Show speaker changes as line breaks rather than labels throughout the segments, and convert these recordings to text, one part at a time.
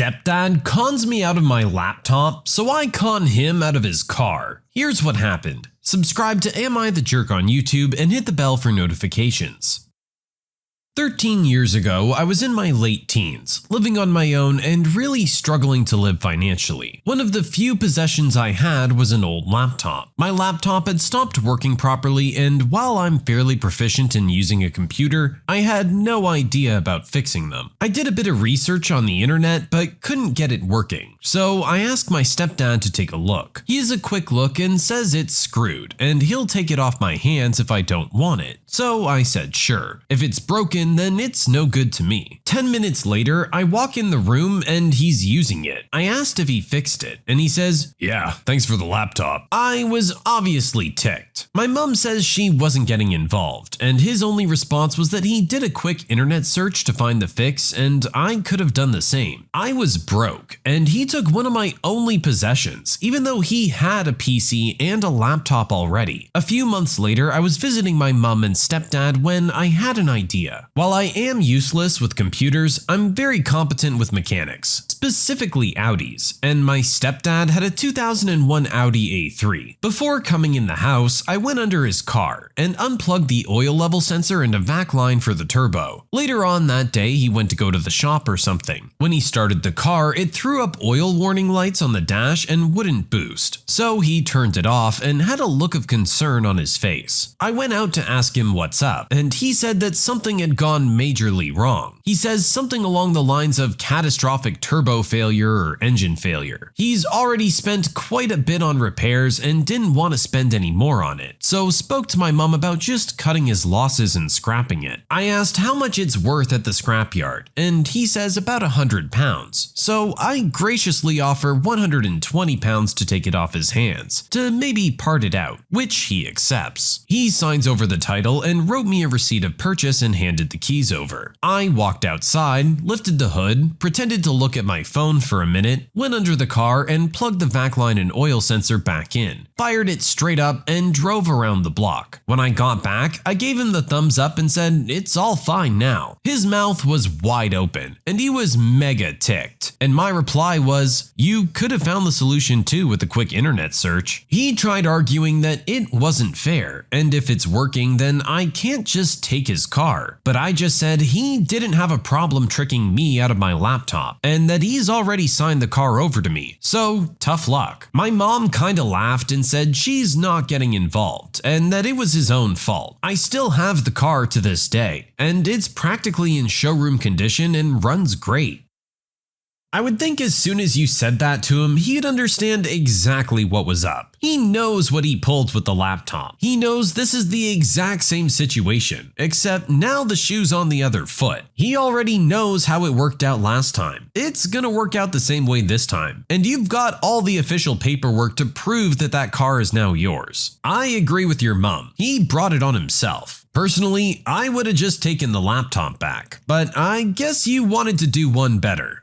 stepdad cons me out of my laptop, so I con him out of his car. Here's what happened. Subscribe to Am I the Jerk on YouTube and hit the bell for notifications. 13 years ago, I was in my late teens, living on my own and really struggling to live financially. One of the few possessions I had was an old laptop. My laptop had stopped working properly, and while I'm fairly proficient in using a computer, I had no idea about fixing them. I did a bit of research on the internet but couldn't get it working, so I asked my stepdad to take a look. He has a quick look and says it's screwed, and he'll take it off my hands if I don't want it. So I said sure. If it's broken, then it's no good to me. 10 minutes later, I walk in the room and he's using it. I asked if he fixed it, and he says, "Yeah, thanks for the laptop." I was obviously ticked. My mom says she wasn't getting involved, and his only response was that he did a quick internet search to find the fix, and I could have done the same. I was broke, and he took one of my only possessions, even though he had a PC and a laptop already. A few months later, I was visiting my mom and stepdad when I had an idea. While I am useless with computers, I'm very competent with mechanics, specifically Audis, and my stepdad had a 2001 Audi A3. Before coming in the house, I went under his car and unplugged the oil level sensor and a vac line for the turbo. Later on that day, he went to go to the shop or something. When he started the car, it threw up oil warning lights on the dash and wouldn't boost, so he turned it off and had a look of concern on his face. I went out to ask him what's up, and he said that something had gone majorly wrong. He says something along the lines of catastrophic turbo failure or engine failure. He's already spent quite a bit on repairs and didn't want to spend any more on it, so spoke to my mom about just cutting his losses and scrapping it. I asked how much it's worth at the scrapyard, and he says about £100, so I graciously offer £120 to take it off his hands, to maybe part it out, which he accepts. He signs over the title and wrote me a receipt of purchase and handed the keys over. I walked outside, lifted the hood, pretended to look at my phone for a minute, went under the car and plugged the vac line and oil sensor back in, fired it straight up and drove around the block. When I got back, I gave him the thumbs up and said it's all fine now. His mouth was wide open and he was mega ticked, and my reply was, "You could have found the solution too with a quick internet search." He tried arguing that it wasn't fair, and if it's working then I can't just take his car, but I just said he didn't have a problem tricking me out of my laptop, and that he's already signed the car over to me, so tough luck. My mom kinda laughed and said she's not getting involved, and that it was his own fault. I still have the car to this day, and it's practically in showroom condition and runs great. I would think as soon as you said that to him, he'd understand exactly what was up. He knows what he pulled with the laptop. He knows this is the exact same situation, except now the shoe's on the other foot. He already knows how it worked out last time. It's gonna work out the same way this time, and you've got all the official paperwork to prove that that car is now yours. I agree with your mom. He brought it on himself. Personally, I would have just taken the laptop back, but I guess you wanted to do one better.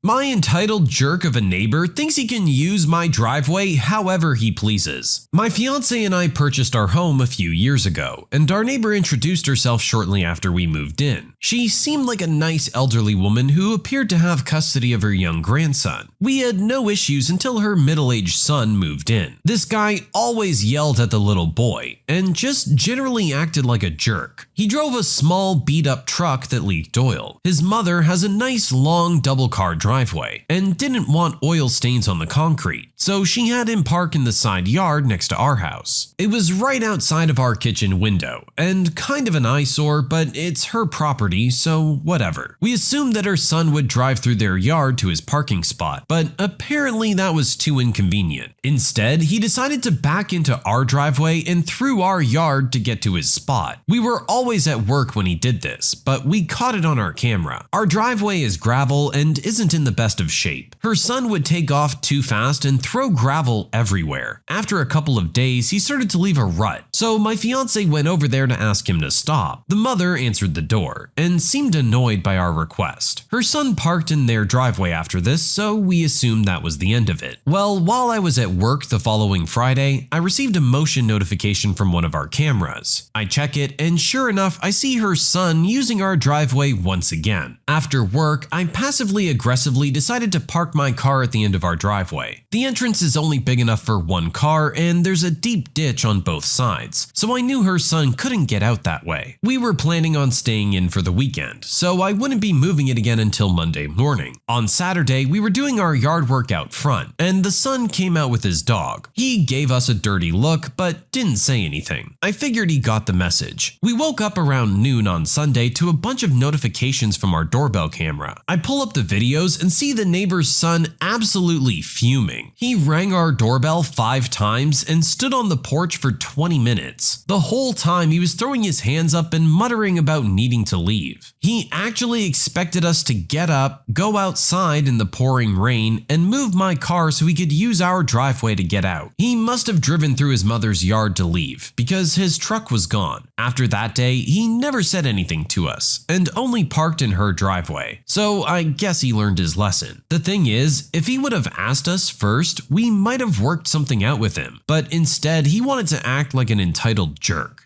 My entitled jerk of a neighbor thinks he can use my driveway however he pleases. My fiance and I purchased our home a few years ago, and our neighbor introduced herself shortly after we moved in. She seemed like a nice elderly woman who appeared to have custody of her young grandson. We had no issues until her middle-aged son moved in. This guy always yelled at the little boy, and just generally acted like a jerk. He drove a small beat-up truck that leaked oil. His mother has a nice long double-car driveway and didn't want oil stains on the concrete, so she had him park in the side yard next to our house. It was right outside of our kitchen window and kind of an eyesore, but it's her property, so whatever. We assumed that her son would drive through their yard to his parking spot, but apparently that was too inconvenient. Instead, he decided to back into our driveway and through our yard to get to his spot. We were always at work when he did this, but we caught it on our camera. Our driveway is gravel and isn't in the best of shape. Her son would take off too fast and throw gravel everywhere. After a couple of days, he started to leave a rut, so my fiance went over there to ask him to stop. The mother answered the door and seemed annoyed by our request. Her son parked in their driveway after this, so we assumed that was the end of it. Well, while I was at work the following Friday, I received a motion notification from one of our cameras. I check it, and sure enough, I see her son using our driveway once again. After work, I passively aggressively impulsively decided to park my car at the end of our driveway. The entrance is only big enough for one car and there's a deep ditch on both sides, so I knew her son couldn't get out that way. We were planning on staying in for the weekend, so I wouldn't be moving it again until Monday morning. On Saturday, we were doing our yard work out front, and the son came out with his dog. He gave us a dirty look, but didn't say anything. I figured he got the message. We woke up around noon on Sunday to a bunch of notifications from our doorbell camera. I pull up the videos and see the neighbor's son absolutely fuming. He rang our doorbell 5 times and stood on the porch for 20 minutes. The whole time he was throwing his hands up and muttering about needing to leave. He actually expected us to get up, go outside in the pouring rain, and move my car so he could use our driveway to get out. He must have driven through his mother's yard to leave, because his truck was gone. After that day, he never said anything to us, and only parked in her driveway. So I guess he learned his lesson. The thing is, if he would have asked us first, we might have worked something out with him, but instead he wanted to act like an entitled jerk.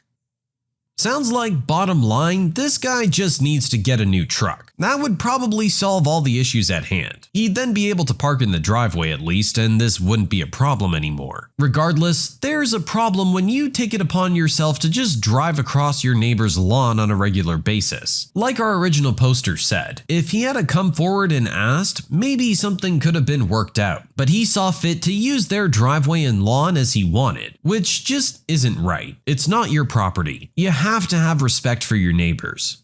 Sounds like, bottom line, this guy just needs to get a new truck. That would probably solve all the issues at hand. He'd then be able to park in the driveway at least, and this wouldn't be a problem anymore. Regardless, there's a problem when you take it upon yourself to just drive across your neighbor's lawn on a regular basis. Like our original poster said, if he had come forward and asked, maybe something could have been worked out. But he saw fit to use their driveway and lawn as he wanted, which just isn't right. It's not your property. You have to have respect for your neighbors.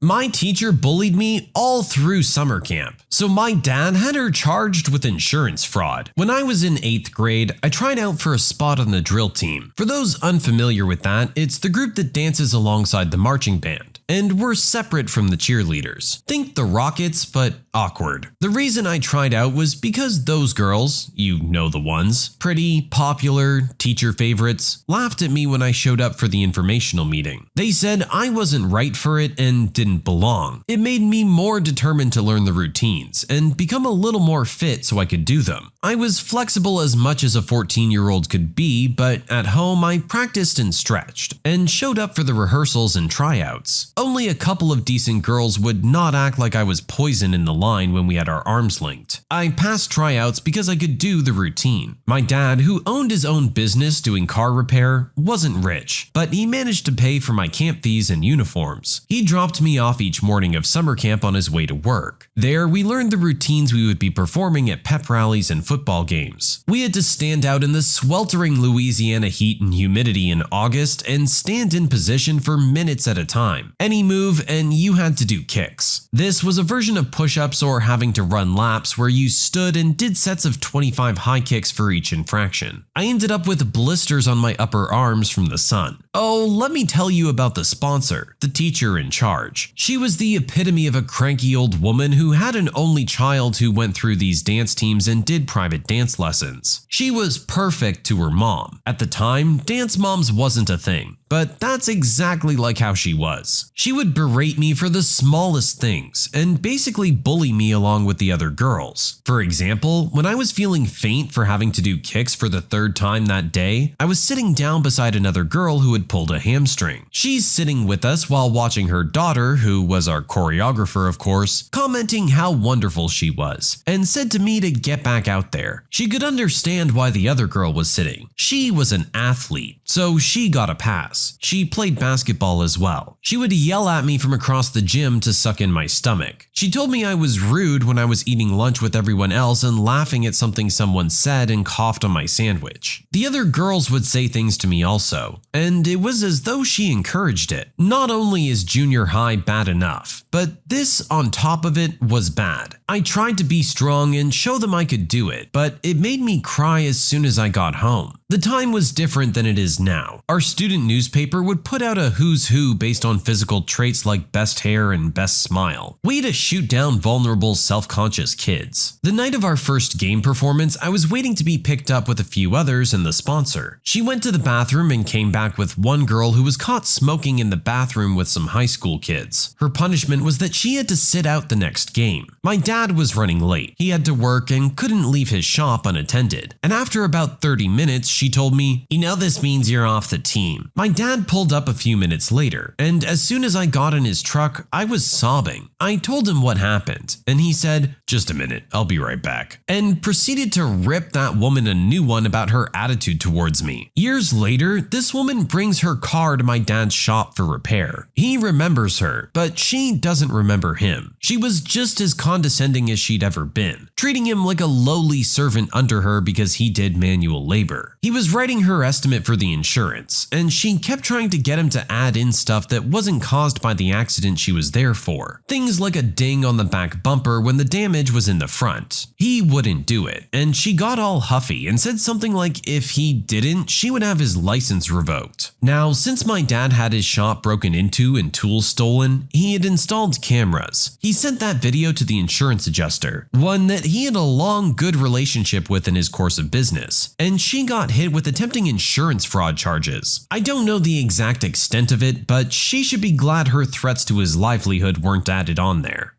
My teacher bullied me all through summer camp, so my dad had her charged with insurance fraud. When I was in 8th grade, I tried out for a spot on the drill team. For those unfamiliar with that, it's the group that dances alongside the marching band, and we're separate from the cheerleaders. Think the Rockets, but awkward. The reason I tried out was because those girls, you know the ones, pretty, popular, teacher favorites, laughed at me when I showed up for the informational meeting. They said I wasn't right for it and didn't belong. It made me more determined to learn the routines and become a little more fit so I could do them. I was flexible as much as a 14-year-old could be, but at home I practiced and stretched, and showed up for the rehearsals and tryouts. Only a couple of decent girls would not act like I was poison in the line when we had our arms linked. I passed tryouts because I could do the routine. My dad, who owned his own business doing car repair, wasn't rich, but he managed to pay for my camp fees and uniforms. He dropped me off each morning of summer camp on his way to work. There, we learned the routines we would be performing at pep rallies and football games. We had to stand out in the sweltering Louisiana heat and humidity in August and stand in position for minutes at a time. Any move and you had to do kicks. This was a version of push-ups or having to run laps where you stood and did sets of 25 high kicks for each infraction. I ended up with blisters on my upper arms from the sun. Oh, let me tell you about the sponsor, the teacher in charge. She was the epitome of a cranky old woman who had an only child who went through these dance teams and did private dance lessons. She was perfect to her mom. At the time, dance moms wasn't a thing, but that's exactly like how she was. She would berate me for the smallest things and basically bully me along with the other girls. For example, when I was feeling faint for having to do kicks for the 3rd time that day, I was sitting down beside another girl who had pulled a hamstring. She's sitting with us while watching her daughter, who was our choreographer of course, commenting how wonderful she was, and said to me to get back out there. She could understand why the other girl was sitting. She was an athlete, so she got a pass. She played basketball as well. She would yell at me from across the gym to suck in my stomach. She told me I was rude when I was eating lunch with everyone else and laughing at something someone said and coughed on my sandwich. The other girls would say things to me also, and it was as though she encouraged it. Not only is junior high bad enough, but this on top of it was bad. I tried to be strong and show them I could do it, but it made me cry as soon as I got home. The time was different than it is now. Our student newspaper would put out a who's who based on physical traits like best hair and best smile. We had to shoot down vulnerable, self-conscious kids. The night of our first game performance, I was waiting to be picked up with a few others and the sponsor. She went to the bathroom and came back with one girl who was caught smoking in the bathroom with some high school kids. Her punishment was that she had to sit out the next game. My dad was running late. He had to work and couldn't leave his shop unattended. And after about 30 minutes, she told me, "You know this means you're off the team." My My dad pulled up a few minutes later, and as soon as I got in his truck, I was sobbing. I told him what happened, and he said, "Just a minute, I'll be right back," and proceeded to rip that woman a new one about her attitude towards me. Years later, this woman brings her car to my dad's shop for repair. He remembers her, but she doesn't remember him. She was just as condescending as she'd ever been, treating him like a lowly servant under her because he did manual labor. He was writing her estimate for the insurance, and she kept trying to get him to add in stuff that wasn't caused by the accident she was there for. Things like a ding on the back bumper when the damage was in the front. He wouldn't do it, and she got all huffy and said something like if he didn't, she would have his license revoked. Now, since my dad had his shop broken into and tools stolen, he had installed cameras. He sent that video to the insurance adjuster, one that he had a long, good relationship with in his course of business, and she got hit with attempting insurance fraud charges. I don't know the exact extent of it, but she should be glad her threats to his livelihood weren't added on there.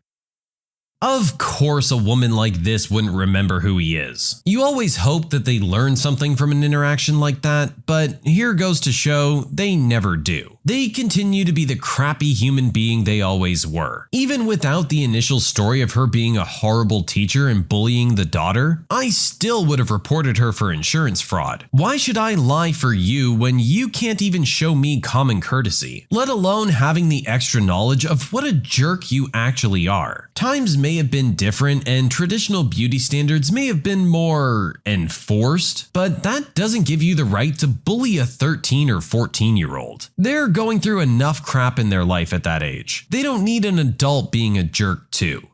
Of course, a woman like this wouldn't remember who he is. You always hope that they learn something from an interaction like that, but here goes to show they never do. They continue to be the crappy human being they always were. Even without the initial story of her being a horrible teacher and bullying the daughter, I still would have reported her for insurance fraud. Why should I lie for you when you can't even show me common courtesy, let alone having the extra knowledge of what a jerk you actually are? Times may have been different and traditional beauty standards may have been more enforced, but that doesn't give you the right to bully a 13 or 14-year-old. They're going through enough crap in their life at that age. They don't need an adult being a jerk too.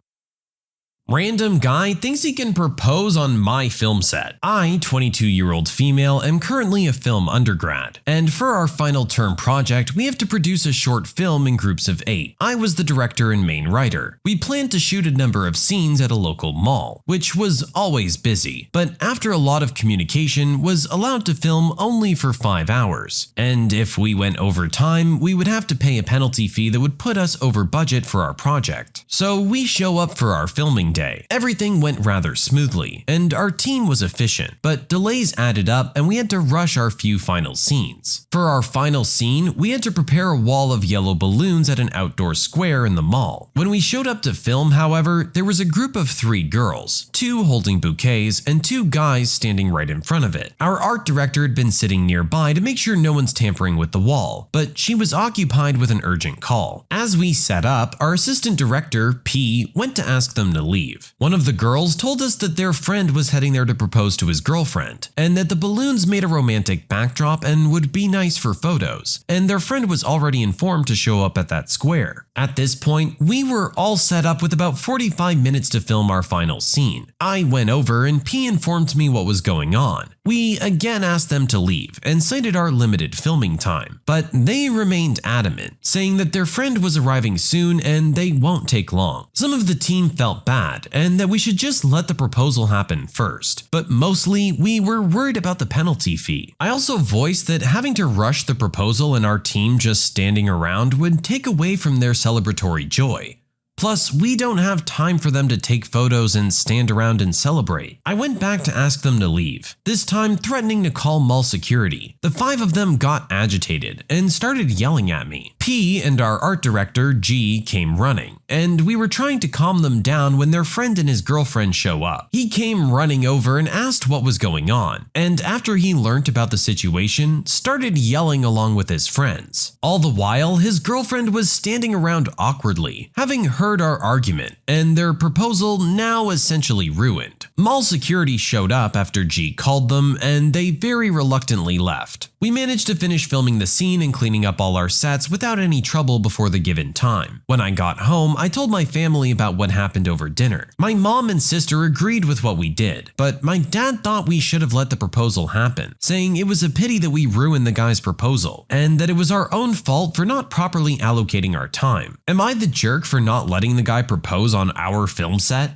Random guy thinks he can propose on my film set. I, 22-year-old female, am currently a film undergrad, and for our final term project, we have to produce a short film in groups of 8. I was the director and main writer. We planned to shoot a number of scenes at a local mall, which was always busy, but after a lot of communication, was allowed to film only for 5 hours. And if we went over time, we would have to pay a penalty fee that would put us over budget for our project. So we show up for our filming day. Everything went rather smoothly, and our team was efficient, but delays added up and we had to rush our few final scenes. For our final scene, we had to prepare a wall of yellow balloons at an outdoor square in the mall. When we showed up to film, however, there was a group of 3 girls, 2 holding bouquets and 2 guys standing right in front of it. Our art director had been sitting nearby to make sure no one's tampering with the wall, but she was occupied with an urgent call. As we set up, our assistant director, P, went to ask them to leave. One of the girls told us that their friend was heading there to propose to his girlfriend, and that the balloons made a romantic backdrop and would be nice for photos, and their friend was already informed to show up at that square. At this point, we were all set up with about 45 minutes to film our final scene. I went over and P informed me what was going on. We again asked them to leave and cited our limited filming time, but they remained adamant, saying that their friend was arriving soon and they won't take long. Some of the team felt bad and that we should just let the proposal happen first, but mostly we were worried about the penalty fee. I also voiced that having to rush the proposal and our team just standing around would take away from their celebratory joy. Plus, we don't have time for them to take photos and stand around and celebrate. I went back to ask them to leave, this time threatening to call mall security. The 5 of them got agitated and started yelling at me. P and our art director, G, came running, and we were trying to calm them down when their friend and his girlfriend show up. He came running over and asked what was going on, and after he learnt about the situation, started yelling along with his friends. All the while, his girlfriend was standing around awkwardly, having heard our argument, and their proposal now essentially ruined. Mall security showed up after G called them, and they very reluctantly left. We managed to finish filming the scene and cleaning up all our sets without any trouble before the given time. When I got home, I told my family about what happened over dinner. My mom and sister agreed with what we did, but my dad thought we should have let the proposal happen, saying it was a pity that we ruined the guy's proposal, and that it was our own fault for not properly allocating our time. Am I the jerk for not letting the guy propose on our film set?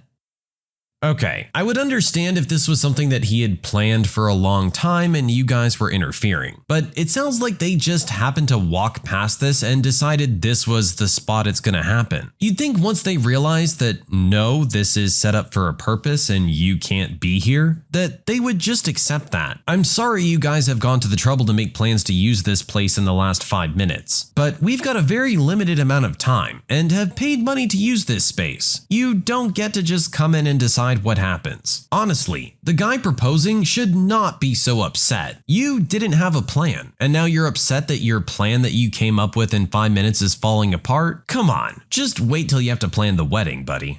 Okay, I would understand if this was something that he had planned for a long time and you guys were interfering, but it sounds like they just happened to walk past this and decided this was the spot it's gonna happen. You'd think once they realized that no, this is set up for a purpose and you can't be here, that they would just accept that. I'm sorry you guys have gone to the trouble to make plans to use this place in the last 5 minutes, but we've got a very limited amount of time and have paid money to use this space. You don't get to just come in and decide what happens. Honestly, the guy proposing should not be so upset. You didn't have a plan, and now you're upset that your plan that you came up with in 5 minutes is falling apart? Come on, just wait till you have to plan the wedding, buddy.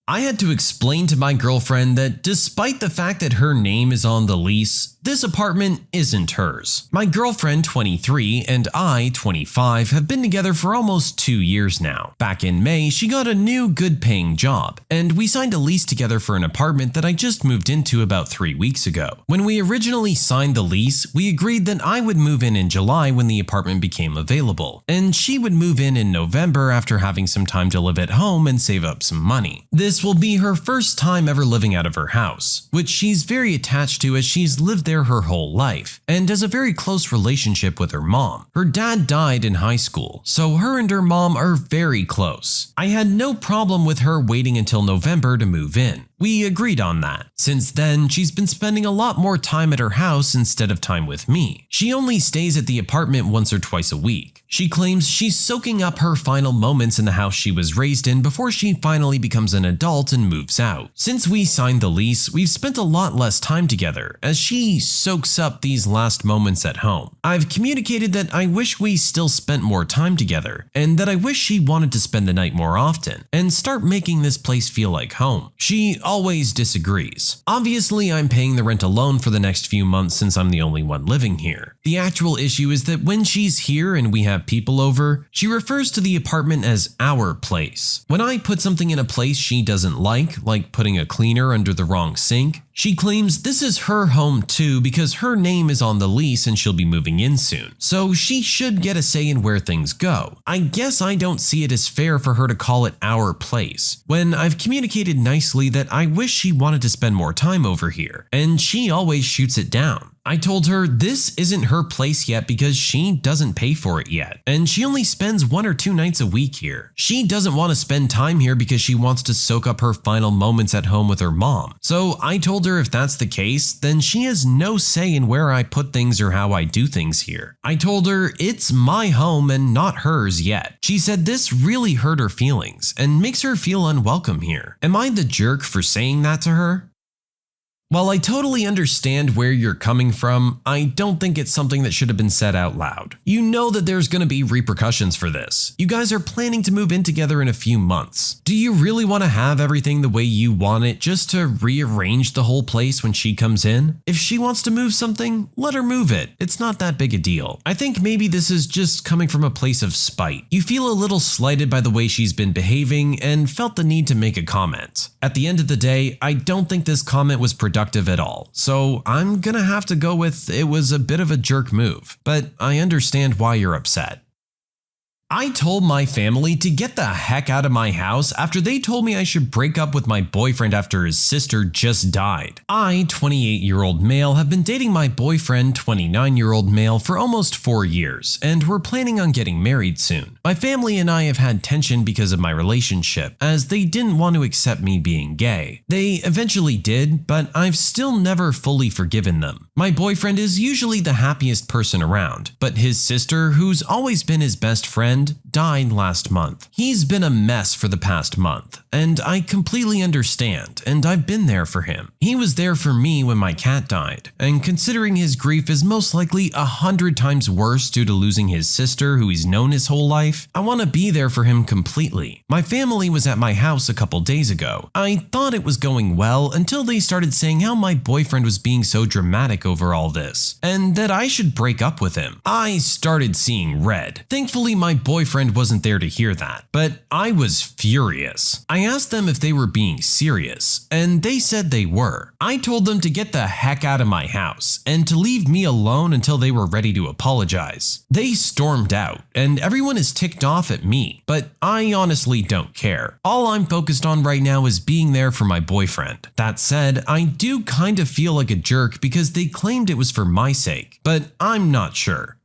I had to explain to my girlfriend that despite the fact that her name is on the lease, this apartment isn't hers. My girlfriend, 23, and I, 25, have been together for almost 2 years now. Back in May, she got a new good-paying job, and we signed a lease together for an apartment that I just moved into about 3 weeks ago. When we originally signed the lease, we agreed that I would move in July when the apartment became available, and she would move in November after having some time to live at home and save up some money. This will be her first time ever living out of her house, which she's very attached to as she's lived there her whole life, and has a very close relationship with her mom. Her dad died in high school, so her and her mom are very close. I had no problem with her waiting until November to move in. We agreed on that. Since then, she's been spending a lot more time at her house instead of time with me. She only stays at the apartment once or twice a week. She claims she's soaking up her final moments in the house she was raised in before she finally becomes an adult and moves out. Since we signed the lease, we've spent a lot less time together, as she soaks up these last moments at home. I've communicated that I wish we still spent more time together, and that I wish she wanted to spend the night more often, and start making this place feel like home. She always disagrees. Obviously, I'm paying the rent alone for the next few months since I'm the only one living here. The actual issue is that when she's here and we have people over, she refers to the apartment as our place. When I put something in a place she doesn't like putting a cleaner under the wrong sink, she claims this is her home too because her name is on the lease and she'll be moving in soon, so she should get a say in where things go. I guess I don't see it as fair for her to call it our place, when I've communicated nicely that I wish she wanted to spend more time over here, and she always shoots it down. I told her this isn't her place yet because she doesn't pay for it yet, and she only spends 1 or 2 nights a week here. She doesn't want to spend time here because she wants to soak up her final moments at home with her mom. So I told her if that's the case, then she has no say in where I put things or how I do things here. I told her it's my home and not hers yet. She said this really hurt her feelings and makes her feel unwelcome here. Am I the jerk for saying that to her? While I totally understand where you're coming from, I don't think it's something that should have been said out loud. You know that there's going to be repercussions for this. You guys are planning to move in together in a few months. Do you really want to have everything the way you want it just to rearrange the whole place when she comes in? If she wants to move something, let her move it. It's not that big a deal. I think maybe this is just coming from a place of spite. You feel a little slighted by the way she's been behaving and felt the need to make a comment. At the end of the day, I don't think this comment was productive at all, so I'm gonna have to go with it was a bit of a jerk move, but I understand why you're upset. I told my family to get the heck out of my house after they told me I should break up with my boyfriend after his sister just died. I, 28-year-old male, have been dating my boyfriend, 29-year-old male, for almost 4 years, and we're planning on getting married soon. My family and I have had tension because of my relationship, as they didn't want to accept me being gay. They eventually did, but I've still never fully forgiven them. My boyfriend is usually the happiest person around, but his sister, who's always been his best friend, died last month. He's been a mess for the past month, and I completely understand, and I've been there for him. He was there for me when my cat died, and considering his grief is most likely 100 times worse due to losing his sister who he's known his whole life, I want to be there for him completely. My family was at my house a couple days ago. I thought it was going well until they started saying how my boyfriend was being so dramatic over all this, and that I should break up with him. I started seeing red. Thankfully, my boyfriend boyfriend wasn't there to hear that, but I was furious. I asked them if they were being serious, and they said they were. I told them to get the heck out of my house and to leave me alone until they were ready to apologize. They stormed out, and everyone is ticked off at me, but I honestly don't care. All I'm focused on right now is being there for my boyfriend. That said, I do kind of feel like a jerk because they claimed it was for my sake, but I'm not sure.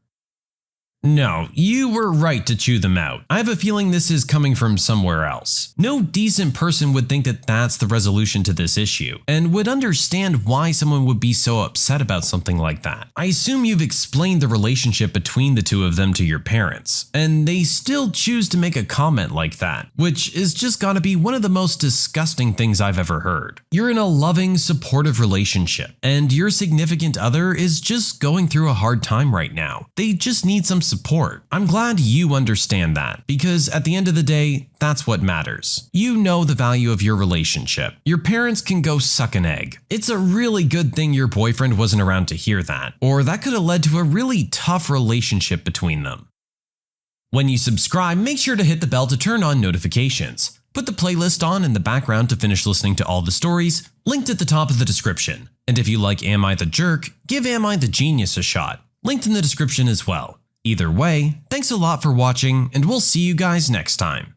No, you were right to chew them out. I have a feeling this is coming from somewhere else. No decent person would think that that's the resolution to this issue, and would understand why someone would be so upset about something like that. I assume you've explained the relationship between the two of them to your parents, and they still choose to make a comment like that, which is just gotta be one of the most disgusting things I've ever heard. You're in a loving, supportive relationship, and your significant other is just going through a hard time right now. They just need some support. I'm glad you understand that, because at the end of the day, that's what matters. You know the value of your relationship. Your parents can go suck an egg. It's a really good thing your boyfriend wasn't around to hear that, or that could have led to a really tough relationship between them. When you subscribe, make sure to hit the bell to turn on notifications. Put the playlist on in the background to finish listening to all the stories, linked at the top of the description. And if you like Am I the Jerk, give Am I the Genius a shot, linked in the description as well. Either way, thanks a lot for watching, and we'll see you guys next time.